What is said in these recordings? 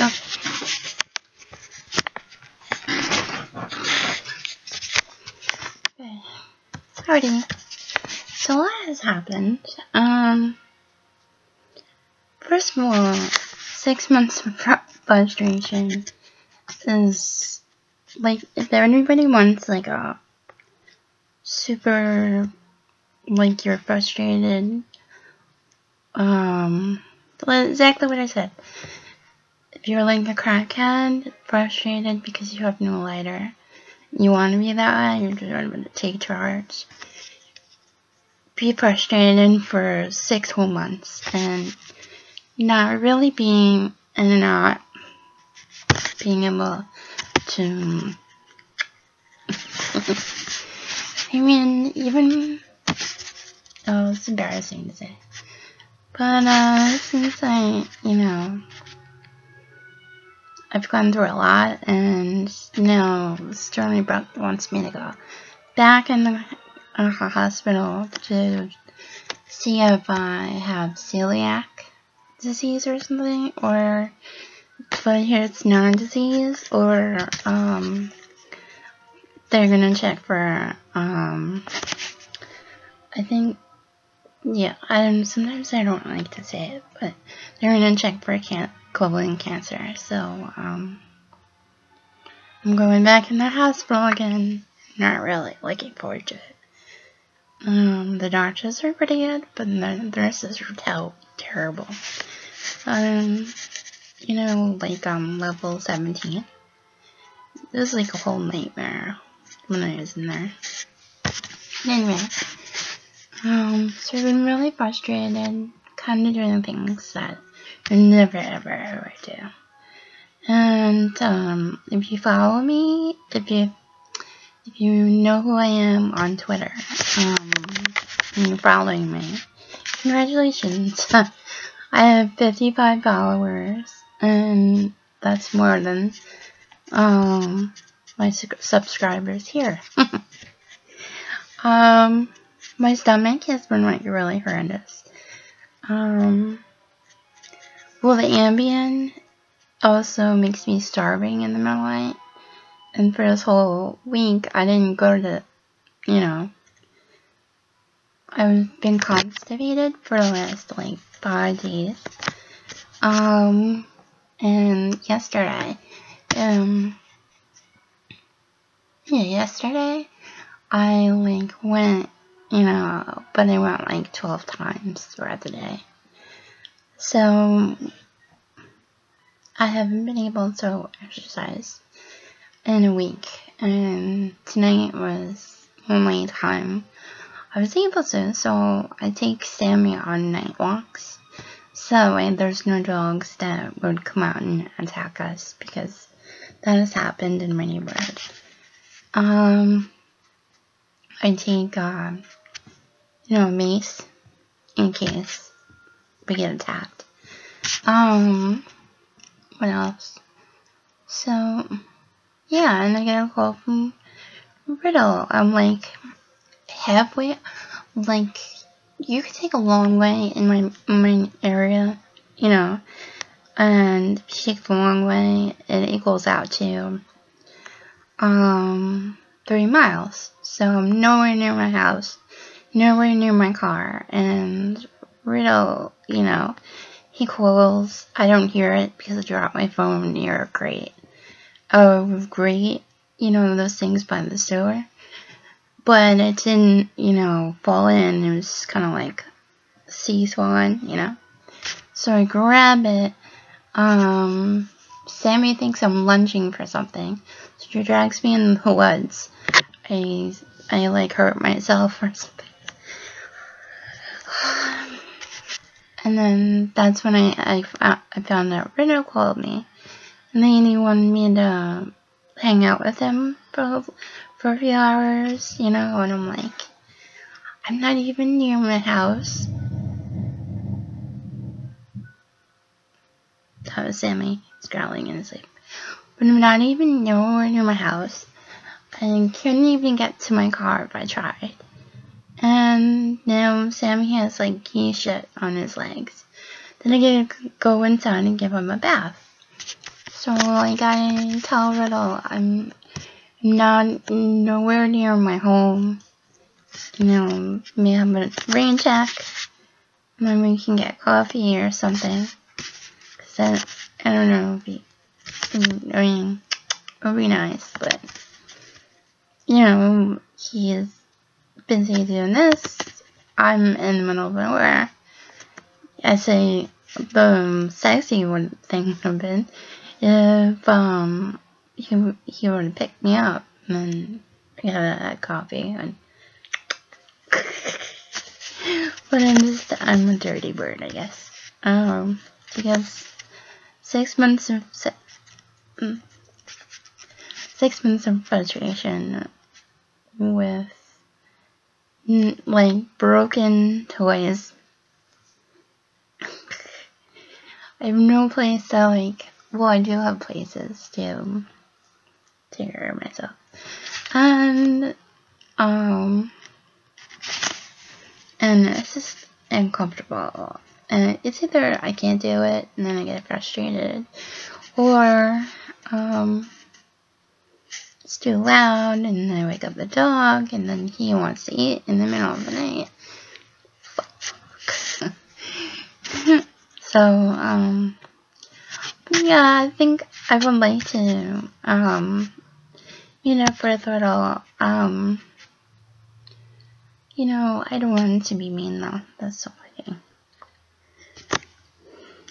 go. Okay. Alrighty. So what has happened? First of all, 6 months of frustration is, like, if anybody wants, like, a super, like, you're frustrated, exactly what I said. If you're like a crackhead, frustrated because you have no lighter, you want to be that way, you're just going to take charge. Be frustrated for 6 whole months and not really being, and not being able to, I mean, even, oh, it's embarrassing to say, but, since I've gone through a lot, and now Sternly Brook wants me to go back in the hospital to see if I have celiac disease or something, or, but here it's non-disease, or, they're gonna check for, I think, yeah, sometimes I don't like to say it, but they're gonna check for colon cancer, so, I'm going back in the hospital again. Not really looking forward to it. The doctors are pretty good, but the nurses are terrible. Like, level 17. It was like a whole nightmare when I was in there. Anyway, so I've been really frustrated, kind of doing things that I never ever do. And, if you follow me, if you know who I am on Twitter, and you're following me, congratulations. I have 55 followers, and that's more than, my subscribers here. My stomach has been, like, really horrendous. Well, the Ambien also makes me starving in the middle of the night, and for this whole week, I didn't go to, I've been constipated for the last, like, 5 days, and yesterday, yesterday, I, like, went, but I went, like, 12 times throughout the day, so I haven't been able to exercise in a week, and tonight was the only time I was able to, so I take Sammy on night walks, so that way there's no dogs that would come out and attack us, because that has happened in my neighborhood. I take, mace, in case we get attacked. What else? So, yeah, and I get a call from Riddle. I'm, like, halfway, like, you could take a long way in my area, and if you take the long way, it equals out to, 3 miles. So I'm nowhere near my house, nowhere near my car, and Riddle, he calls. I don't hear it because I dropped my phone near a grate. Oh, great, those things by the store. But it didn't, fall in. It was kind of like seesawing, So I grab it. Sammy thinks I'm lunging for something, so she drags me in the woods. I like hurt myself or something. And then that's when I found out Riddle called me, and then he wanted me to hang out with him for a few hours, and I'm like, I'm not even near my house. That was Sammy growling in his sleep. But I'm not even nowhere near my house. I couldn't even get to my car if I tried. And now Sammy has, like, key shit on his legs. Then I gotta go inside and give him a bath. So like I tell Riddle, I'm not nowhere near my home. You know, may have a rain check. Maybe we can get coffee or something. Cause I don't know, it would be nice, but you know, he's busy doing this. I'm in the middle of nowhere. I say the sexy thing would have been if he would have picked me up and then we had a coffee and but I'm a dirty bird, I guess. Because 6 months of 6 months of frustration with like broken toys. I have no place to like. Well, I do have places to take care of myself, and it's just uncomfortable. And it's either I can't do it, and then I get frustrated, or it's too loud, and then I wake up the dog, and then he wants to eat in the middle of the night. Fuck. So, yeah, I think I would like to, you know, for Thriddle, you know, I don't want him to be mean though, that's the only thing.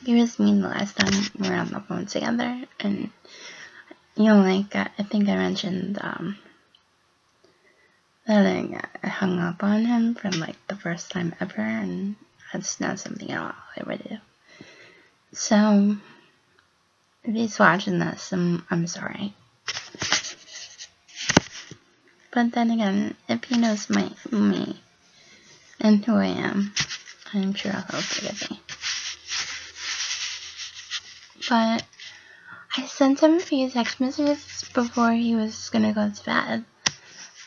He was mean the last time we were on the phone together, and, you know, like, I think I mentioned, that I hung up on him for, like, the first time ever, and that's not something I would do. So, if he's watching this, I'm sorry. But then again, if he knows me and who I am, I'm sure he'll forgive me. But I sent him a few text messages before he was gonna go to bed.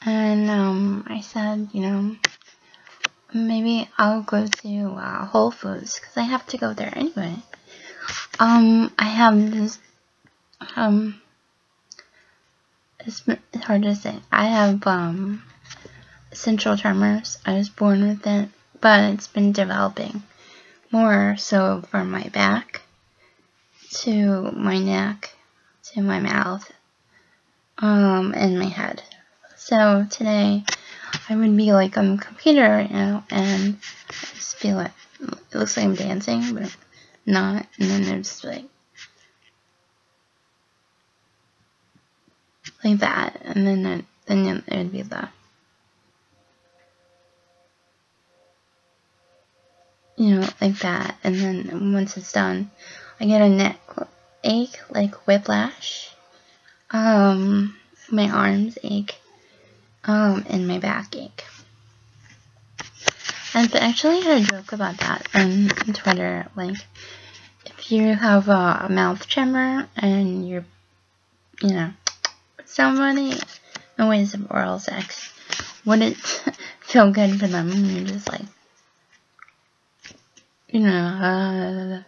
And I said, you know, maybe I'll go to Whole Foods, because I have to go there anyway. I have this, it's hard to say. I have, essential tremors. I was born with it, but it's been developing more so from my back to my neck to my mouth, and my head. So today I would be like on the computer right now, and I just feel it. It looks like I'm dancing, but not. And then it's like that, and then it would be the, you know, like that. And then once it's done, I get a neck ache, like whiplash. My arms ache, and my back ache. I've actually had a joke about that on Twitter, like, if you have a mouth tremor and you're, you know, somebody in ways of oral sex, would it feel good for them? And you're just like, you know,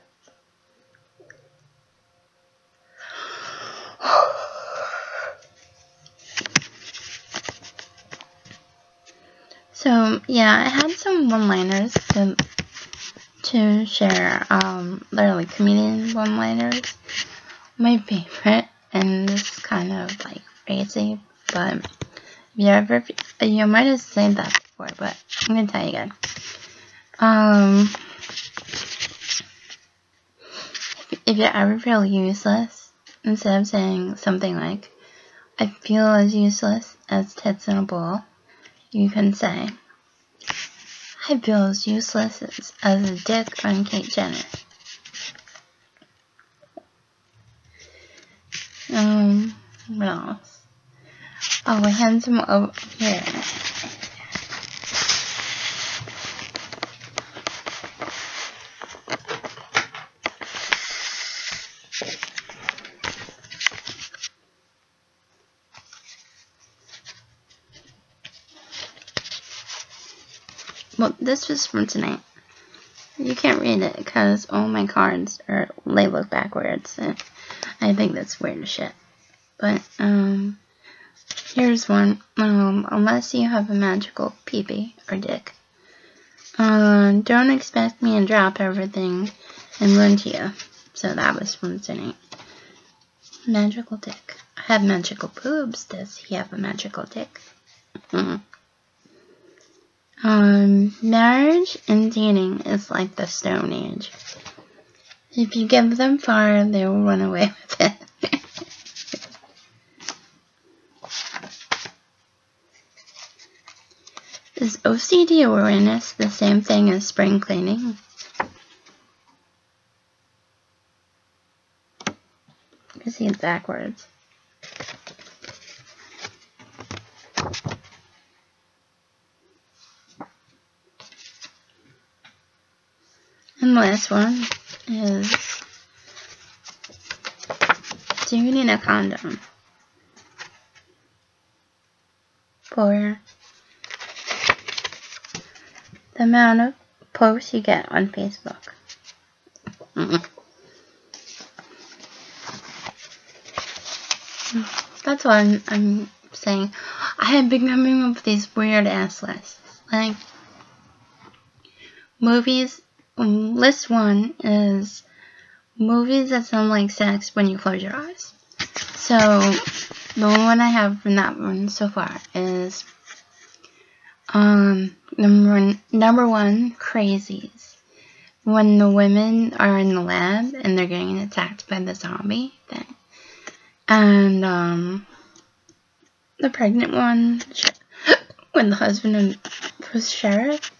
So, yeah, I had some one-liners to share. They're like comedian one-liners. My favorite, and this is kind of like crazy, but you might have said that before, but I'm gonna tell you again. If you ever feel useless, instead of saying something like, I feel as useless as tits in a bowl, you can say, I feel as useless as a dick on Kate Jenner. What else? Oh, I had some over here. Well, this was from tonight. you can't read it because all my cards they look backwards. And I think that's weird as shit. But, here's one. Unless you have a magical peepee or dick. Don't expect me to drop everything and run to you. So that was from tonight. Magical dick. I have magical boobs. Does he have a magical dick? Marriage and dating is like the Stone Age. If you give them fire, they will run away with it. Is OCD awareness the same thing as spring cleaning? I see it backwards. And the last one is, do you need a condom for the amount of posts you get on Facebook? That's what I'm saying. I have been coming up with these weird ass lists. Like, movies, list 1 is movies that sound like sex when you close your eyes. So, the one I have from that one so far is, number 1, Crazies. When the women are in the lab and they're getting attacked by the zombie thing. And, the pregnant one, when the husband was sheriff,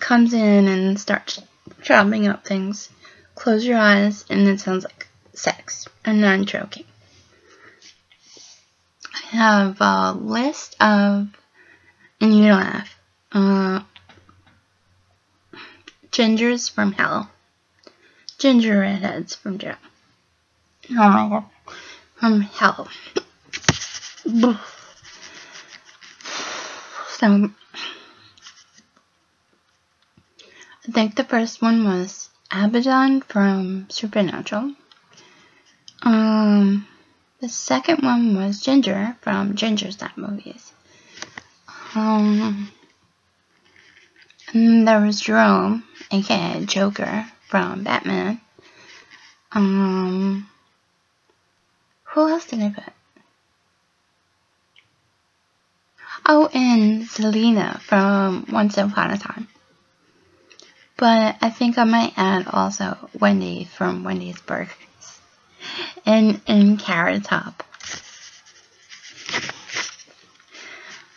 comes in and starts chopping up things. Close your eyes, and it sounds like sex. I'm not joking. I have a list of, and you laugh, gingers from hell. Ginger redheads from jail. Oh my god. From hell. So, I think the first one was Abaddon from Supernatural. The second one was Ginger from Ginger's Not Movies. And there was Jerome, aka Joker, from Batman. Who else did I put? Oh, and Selena from Once Upon a Time. But I think I might add also Wendy from Wendy's Burgers. And Carrot Top.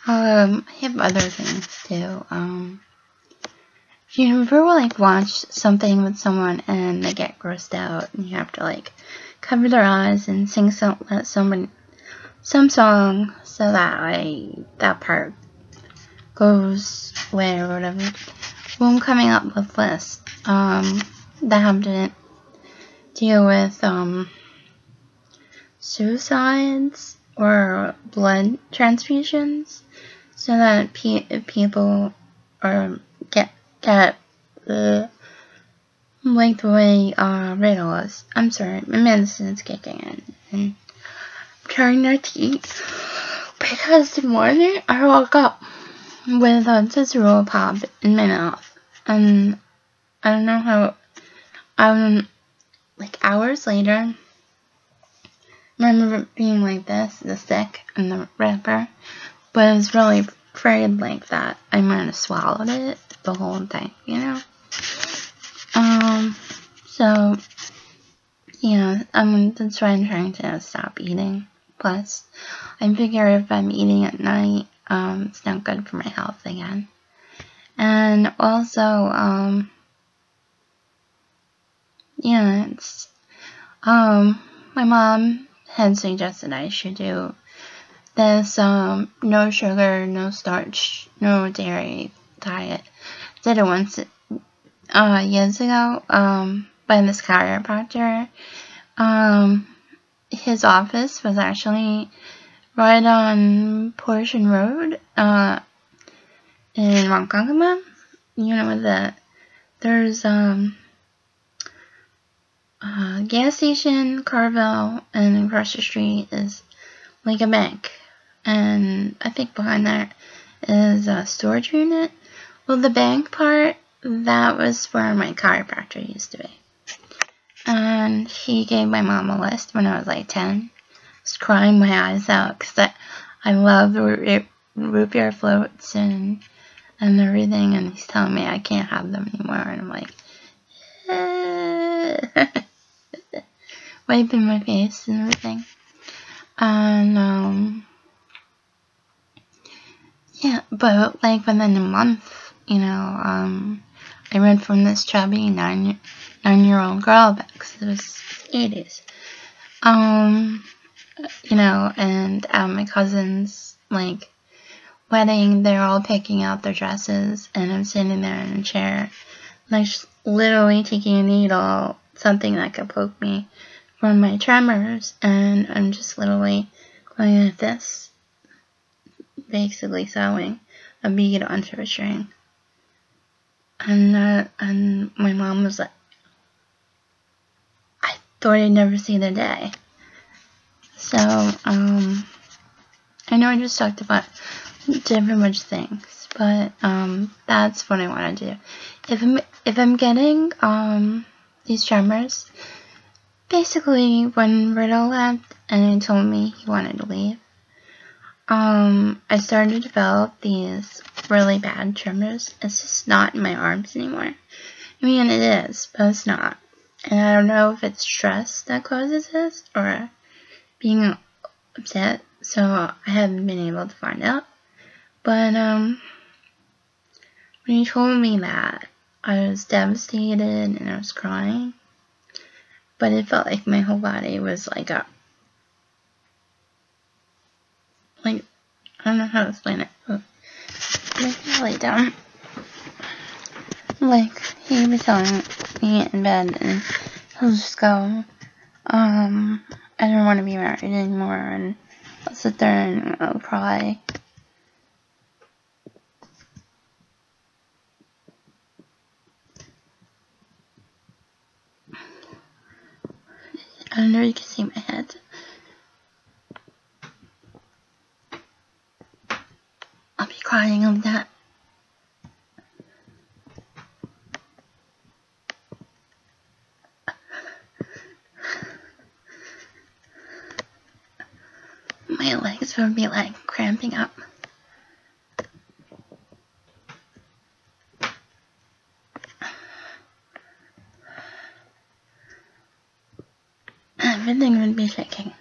I have other things too. If you ever like watch something with someone and they get grossed out and you have to like cover their eyes and sing some song so that like that part goes away or whatever. Well, I'm coming up with lists that have to deal with suicides or blood transfusions, so that people are get like the way Riddle was. I'm sorry, my medicine's kicking in, and I'm trying not to eat because this morning I woke up with a Tootsie Pop in my mouth, and I don't know how. Like hours later, I remember being like this, the stick and the wrapper, but I was really afraid like that I might have swallowed it, the whole thing, you know? So, yeah, that's why I'm trying to stop eating. Plus, I figure if I'm eating at night, it's not good for my health again. And also, yeah, it's, my mom had suggested I should do this, no sugar, no starch, no dairy diet. Did it once, years ago, by this chiropractor. His office was actually right on Portion Road, in Ronkonkoma. You know, with the there's a gas station, Carvel, and across the street is like a bank. And I think behind that is a storage unit. Well, the bank part, that was where my chiropractor used to be. And he gave my mom a list when I was like 10. I was crying my eyes out because I love the root beer floats and everything. And he's telling me I can't have them anymore. And I'm like, wiping my face and everything. And, yeah, but like within a month, you know, I went from this chubby 9-year-old girl back because it was 80s. You know, and at my cousin's, like, wedding, they're all picking out their dresses, and I'm sitting there in a chair, like, literally taking a needle, something that could poke me from my tremors, and I'm just literally going like this, basically sewing a bead onto a string. And my mom was like, I thought I'd never see the day. So, I know I just talked about different much things, but, that's what I want to do. If I'm getting, these tremors, basically when Riddle left and he told me he wanted to leave, I started to develop these really bad tremors. It's just not in my arms anymore. I mean, it is, but it's not. And I don't know if it's stress that causes this or being upset, so I haven't been able to find out. But, when he told me that, I was devastated and I was crying. But it felt like my whole body was like I don't know how to explain it. But like really dumb. Like, he was telling me in bed, and he'll just go, I don't want to be married anymore, and I'll sit there and I'll cry. I don't know if you can see my head. I'll be crying over that. My legs would be like cramping up. Everything would be shaking.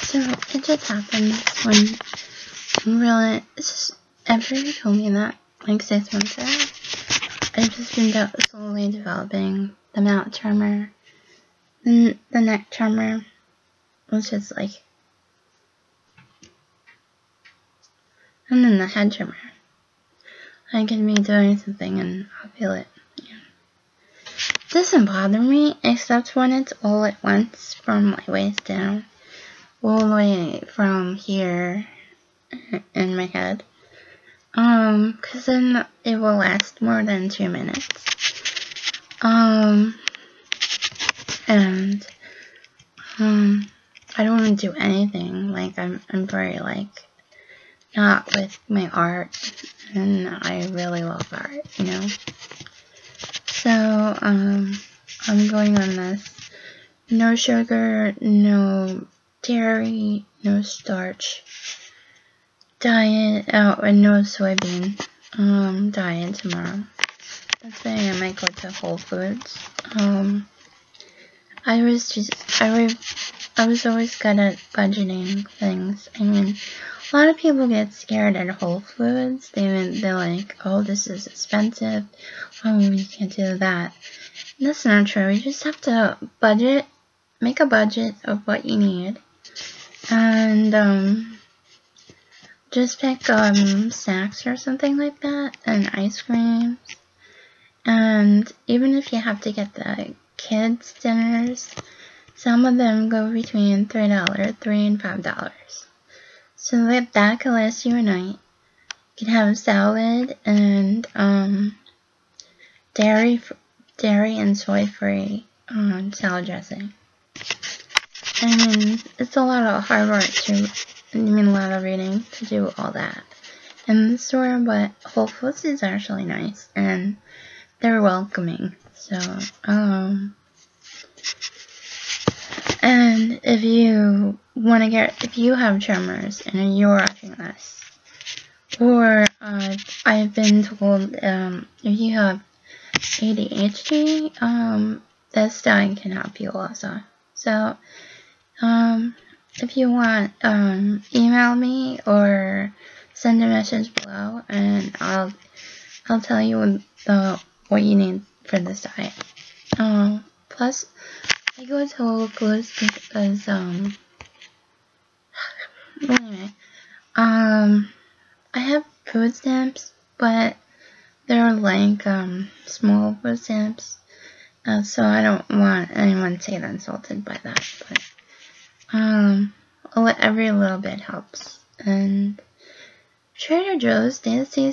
So it just happened when really, it's just, after you told me that, like 6 months ago, I've just been slowly developing the mouth tremor, and the neck tremor was just like, and then the head tremor. I could be doing something and I'll feel it. Yeah. It doesn't bother me, except when it's all at once from my waist down, all the way from here in my head. Cause then it will last more than 2 minutes. And, I don't want to do anything. Like, I'm very, like, not with my art, and I really love art, you know? So, I'm going on this no sugar, no dairy, no starch diet, and no soybean, diet tomorrow. That's why I might go to Whole Foods. I was always good at budgeting things. I mean, a lot of people get scared at Whole Foods. They're like, oh, this is expensive. Oh, you can't do that. And that's not true. You just have to make a budget of what you need. And, just pick, snacks or something like that, and ice creams. And even if you have to get the kids' dinners, some of them go between $3 and $5. So that can last you a night. You can have a salad and dairy and soy-free salad dressing. And it's a lot of hard work a lot of reading to do all that in the store, but Whole Foods is actually nice and they're welcoming. So, and if you have tremors and you're watching this, or I've been told if you have ADHD, this diet can help you also. So, if you want, email me or send a message below, and I'll tell you what you need for this diet. Plus, I go to Whole Foods because, anyway, I have food stamps, but they're like, small food stamps, so I don't want anyone to get insulted by that, but, every little bit helps. And Trader Joe's, they seem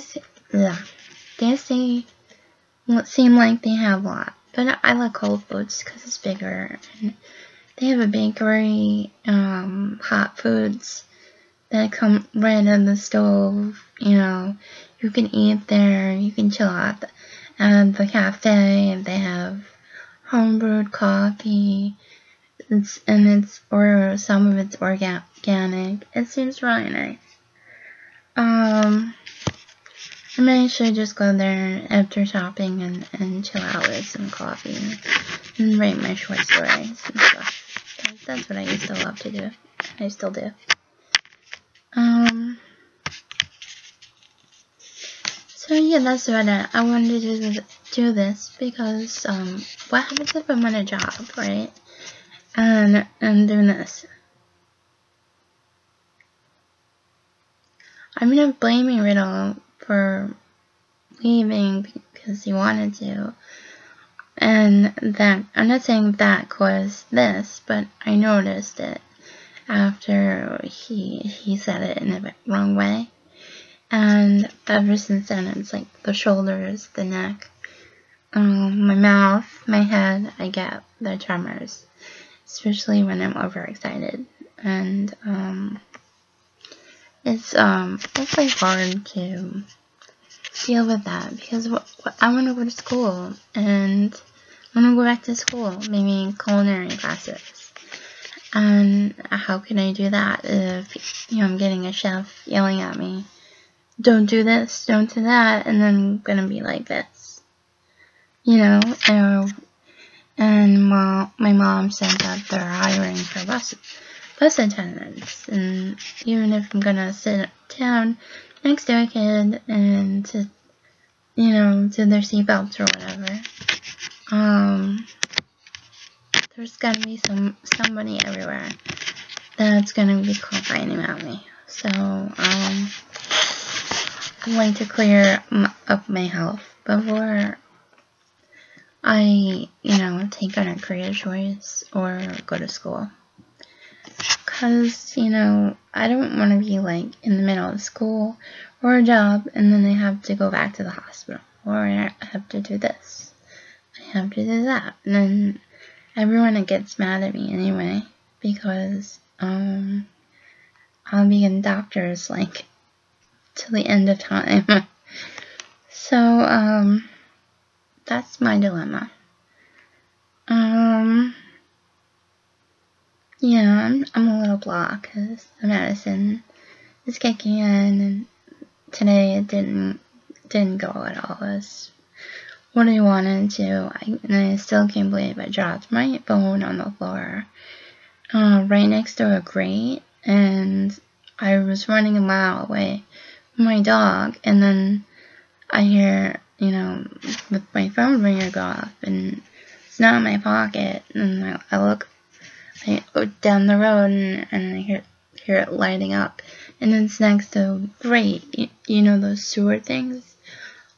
like they have a lot, but I like Whole Foods because it's bigger, and they have a bakery, hot foods that come right on the stove. You know, you can eat there, you can chill out at the cafe, and they have homebrewed coffee. Or some of it's organic. It seems really nice. I may should just go there after shopping and chill out with some coffee and write my short stories and stuff. That's what I used to love to do. I still do. So yeah, that's what I wanted to do this because, what happens if I'm on a job, right? And I'm doing this. I'm not blaming Riddle for leaving because he wanted to. And that, I'm not saying that caused this, but I noticed it after he said it in the wrong way. And ever since then, it's like the shoulders, the neck, my mouth, my head, I get the tremors. Especially when I'm overexcited, and it's like hard to deal with that because I want to go to school, and I want to go back to school, maybe culinary classes. And how can I do that if I'm getting a chef yelling at me, don't do this, don't do that, and then I'm gonna be like this, And my mom said that they're hiring for bus attendants, and even if I'm gonna sit down next to a kid and to, do their seatbelts or whatever, there's gonna be somebody everywhere that's gonna be complaining about me. So, I'd like to clear up my health before I, take on a career choice or go to school. Because, you know, I don't want to be, like, in the middle of school or a job, and then I have to go back to the hospital, or I have to do this, I have to do that, and then everyone gets mad at me anyway, because, I'll be in doctors, like, till the end of time. So, that's my dilemma. Yeah, I'm a little blocked because the medicine is kicking in, and today it didn't go at all as what I wanted to. And I still can't believe I dropped my phone on the floor, right next to a grate, and I was running a mile away from my dog, and then I hear, you know, with my phone ringer go off, and it's not in my pocket, and I look down the road, and I hear it lighting up, and it's next to grate, you know, those sewer things.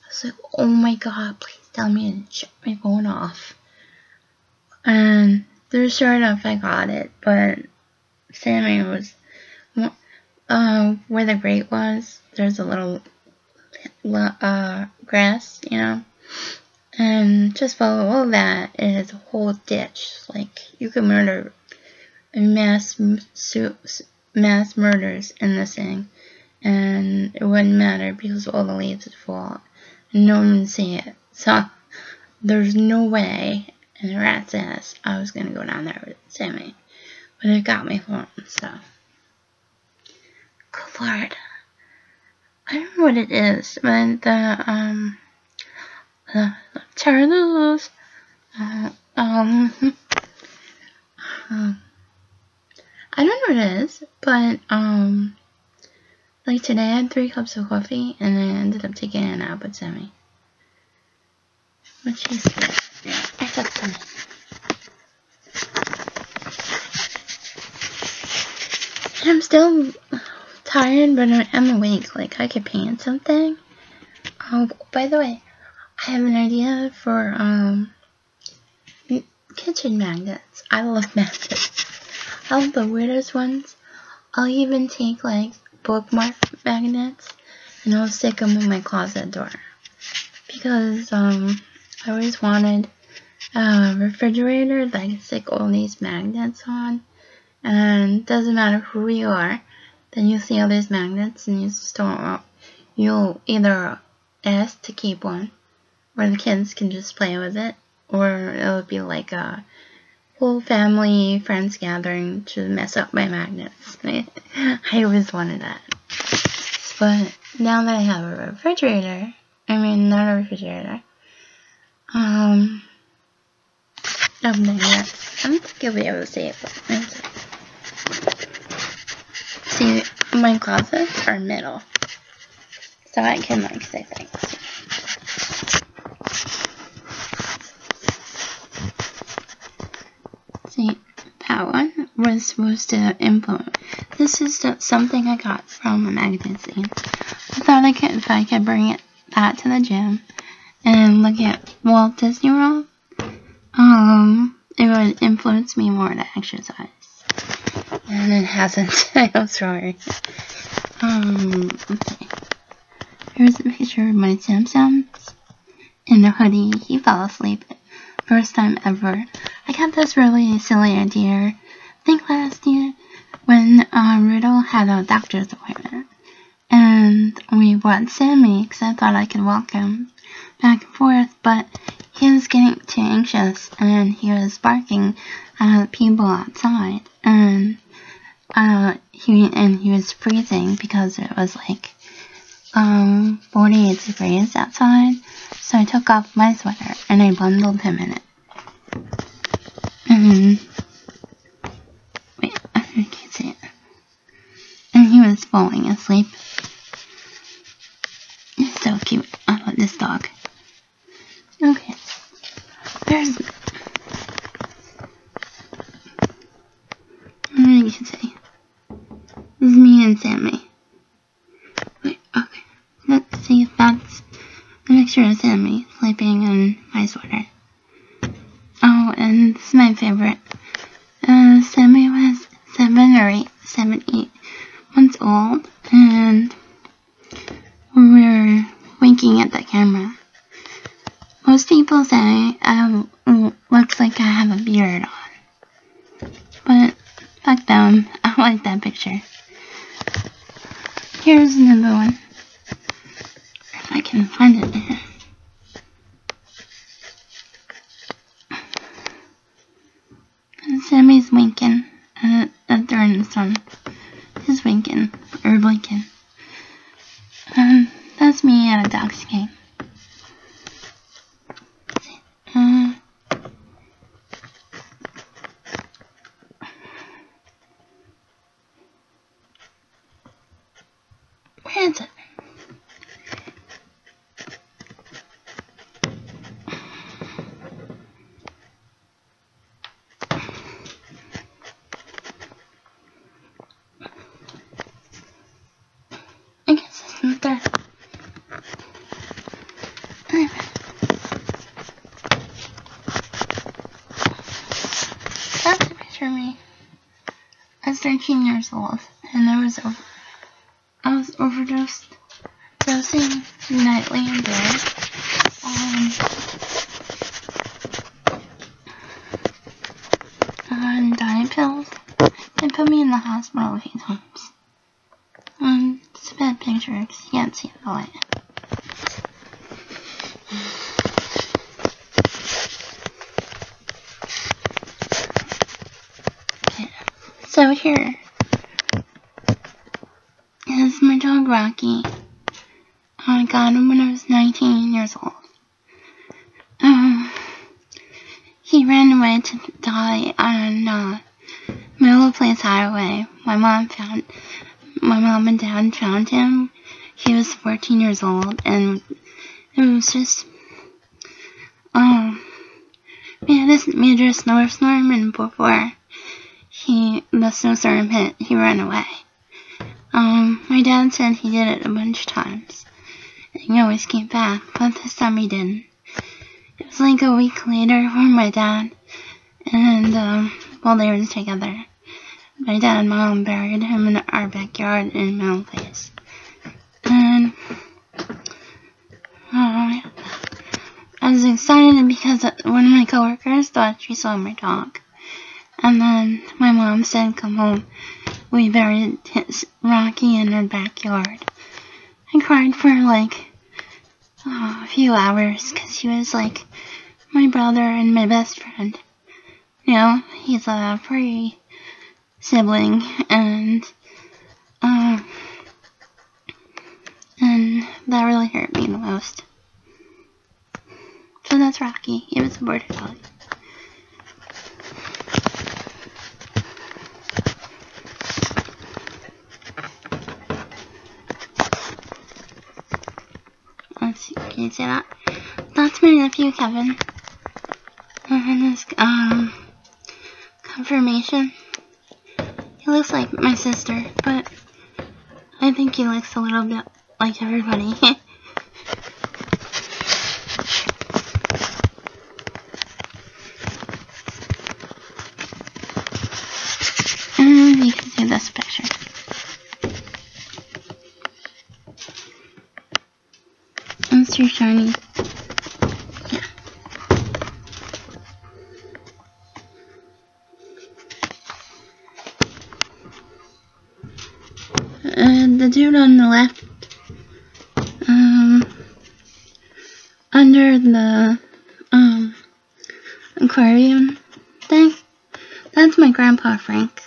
I was like, oh my god, please tell me to shut my phone off. And sure enough, I got it, but Sammy was, where the grate was, there's a little, grass, you know, and just below that is a whole ditch. Like, you could murder mass murders in this thing, and it wouldn't matter because all the leaves would fall and no one would see it. So there's no way in a rat's ass I was gonna go down there with Sammy, but it got me phone. So good lord, I don't know what it is, but the turtles, I don't know what it is, but, like today I had 3 cups of coffee, and I ended up taking a nap with Sammy. But she's good. Yeah, I got some. I'm still tired, but I'm awake. Like, I could paint something. Oh, by the way, I have an idea for, kitchen magnets. I love magnets. I love the weirdest ones. I'll even take, like, bookmark magnets, and I'll stick them in my closet door. Because, I always wanted a refrigerator that I can stick all these magnets on. And it doesn't matter who you are, then you see all these magnets, and you store, you'll either ask to keep one, or the kids can just play with it, or it'll be like a whole family, friends gathering to mess up my magnets. I always wanted that. But now that I have a refrigerator, I mean, not a refrigerator, I don't think you'll be able to see it, but see, my closets are middle, so I can, like, say things. See, that one was supposed to implement. This is something I got from a magazine. I thought if I could bring that to the gym and look at Walt Disney World, it would influence me more to exercise. And it hasn't. I'm sorry. Let's see. Here's a picture of my Samsung in a hoodie. He fell asleep. First time ever. I got this really silly idea, I think last year, when Riddle had a doctor's appointment. And we brought Sammy, because I thought I could walk him back and forth, but he was getting too anxious, and he was barking at people outside, and he was freezing because it was like 48 degrees outside. So I took off my sweater and I bundled him in it. And wait, I can't see it. And he was falling asleep. He's so cute. I love this dog. Okay. There's, I can see. This is me and Sammy. Wait, okay. Let's see if that's a picture of Sammy sleeping in my sweater. Oh, and this is my favorite. Sammy was 7, 8 months old, and we're winking at the camera. Most people say I looks like I have a beard on, but fuck them. I like that picture. Here's another one. If I can find it here. And Sammy's winking at they're in the sun. He's winking or blinking. That's me at a Ducks game. Where is it? I guess it's not there. That's a picture of me. I was 13 years old, and I was dosing nightly in bed. On diet pills. They put me in the hospital a few times. It's a bad picture because you can't see the light. Okay, so here is my dog Rocky. I got him when I was 19 years old. He ran away to die on Middle Place Highway. My mom and dad found him. He was 14 years old, and it was just, we had this major snowstorm, and before the snowstorm hit, he ran away. My dad said he did it a bunch of times, and he always came back, but this time he didn't. It was like a week later when my dad and, while they were together, my dad and mom buried him in our backyard in Middle Place. And I was excited because one of my coworkers thought she saw my dog. And then my mom said, "Come home." We buried Rocky in our backyard. I cried for like a few hours because he was like my brother and my best friend. You know, he's a free sibling, and that really hurt me the most. So that's Rocky. He was a border collie. Let's see, can you see that? That's my nephew Kevin. And his confirmation. He looks like my sister, but I think he looks a little bit like everybody. And you can see this picture. It's too shiny. Yeah. The dude on the left, under the aquarium thing, that's my grandpa Frank.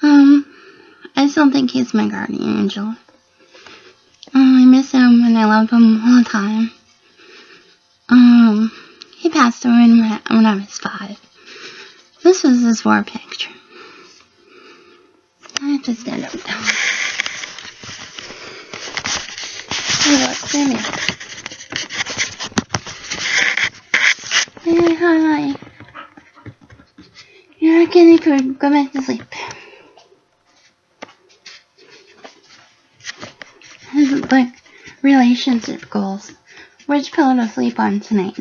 I still think he's my guardian angel. I miss him and I love him all the time. He passed away when I was 5. This was his war picture. I have to stand up now. Hey, look, Sammy. Hey, hi. You're a guinea pig. Go back to sleep. Like, relationship goals. Which pillow to sleep on tonight?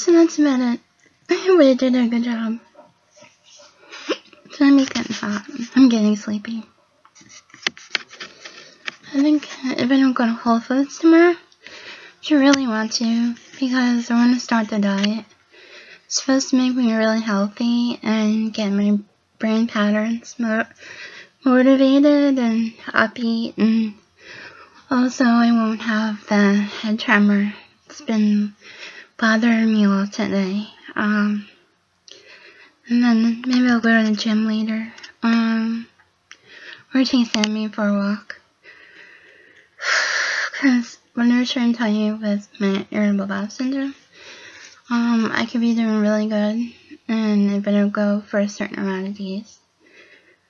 So that's about it. But I did a good job. So I'm getting hot. I'm getting sleepy. I think if I don't go to Whole Foods tomorrow, I should really want to, because I want to start the diet. It's supposed to make me really healthy and get my brain patterns motivated and upbeat, and also I won't have the head tremor. It's been bothering me all today. And then maybe I'll go to the gym later. Or take Sammy for a walk. Because when I was trying to tell you with my irritable bowel syndrome, I could be doing really good, and if I don't go for a certain amount of days,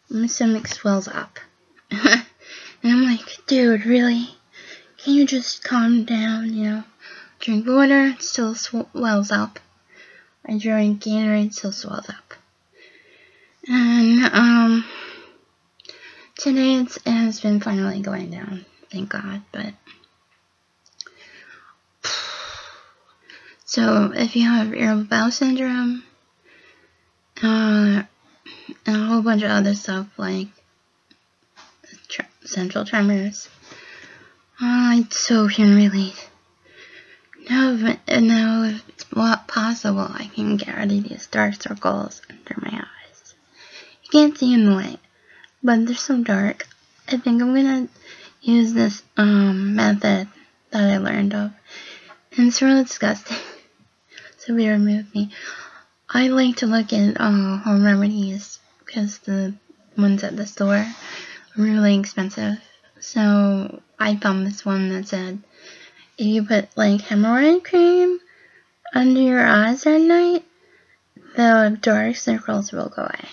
my stomach swells up. And I'm like, dude, really? Can you just calm down, you know? Drink water, it still swells up. I drink Gatorade, it still swells up. And, today it has been finally going down, thank God, but... So, if you have irritable bowel syndrome, and a whole bunch of other stuff like central tremors, I so can relate. Now if it's possible, I can get rid of these dark circles under my eyes. You can't see in the light, but they're so dark. I think I'm gonna use this method that I learned of, and it's really disgusting. So bear with me. I like to look at home remedies because the ones at the store are really expensive. So I found this one that said if you put like hemorrhoid cream under your eyes at night, the dark circles will go away.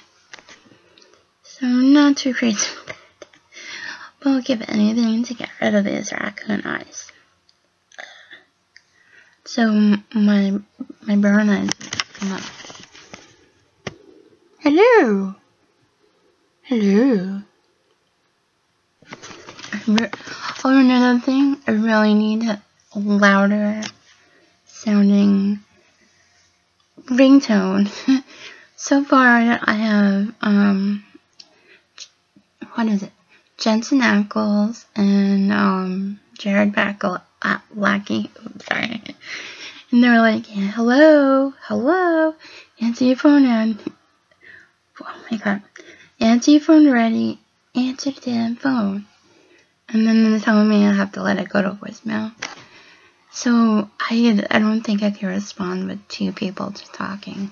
So I'm not too crazy with it, but I'll give anything to get rid of these raccoon eyes. So my brown eyes come up. Hello. Hello. Oh, another thing, I really need a louder sounding ringtone. So far, I have, what is it? Jensen Ackles and, Jared Lackey. Sorry. And they're like, yeah, hello, answer your phone and, oh my god, answer your phone ready, answer the damn phone. And then they're telling me I have to let it go to voicemail. So I don't think I can respond with two people just talking.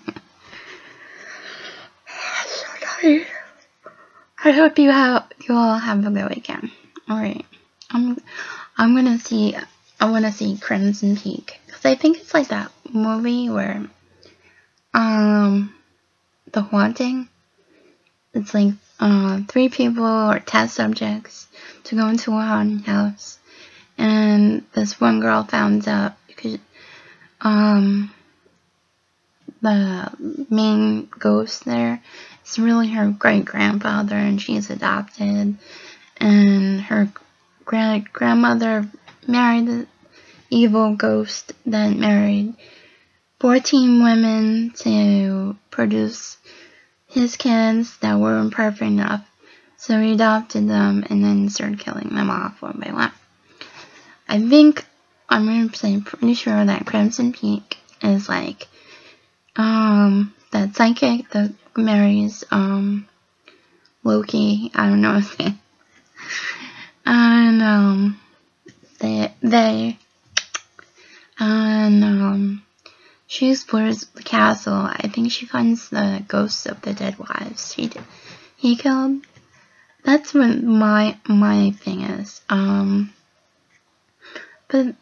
So tired. I hope you all have a good weekend. Alright. I wanna see Crimson Peak. Cause I think it's like that movie where The Haunting. It's like 3 people or test subjects to go into a haunted house, and this one girl found out because the main ghost there is really her great grandfather, and she's adopted, and her grandmother married the evil ghost that married 14 women to produce his kids that weren't perfect enough. So he adopted them and then started killing them off one by one. I think, I'm going to say pretty sure that Crimson Peak is like, that psychic that marries, Loki, I don't know his name. And, she explores the castle. I think she finds the ghosts of the dead wives he killed. That's what my thing is. But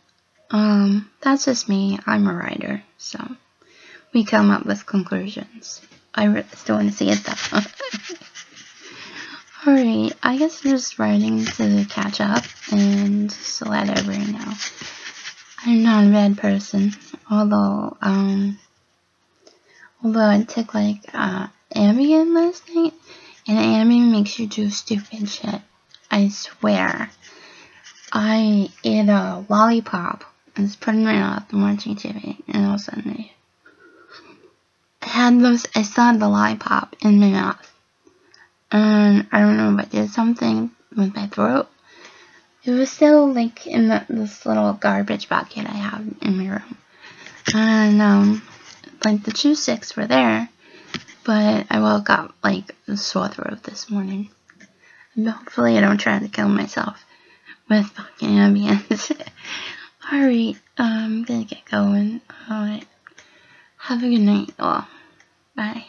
that's just me. I'm a writer, so we come up with conclusions. I still want to see it though. Alright, I guess I'm just writing to catch up and just to let everyone know. I'm not a bad person, although I took like Ambien last night, and Ambien makes you do stupid shit. I swear. I ate a lollipop and was putting my mouth and watching TV, and all of a sudden I still had the lollipop in my mouth. And I don't know if I did something with my throat. It was still like in this little garbage bucket I have in my room. And like the chew sticks were there, but I woke up like a sore throat this morning. And hopefully I don't try to kill myself with fucking Ambien. Alright, I'm gonna get going. Alright. Have a good night. Well, bye.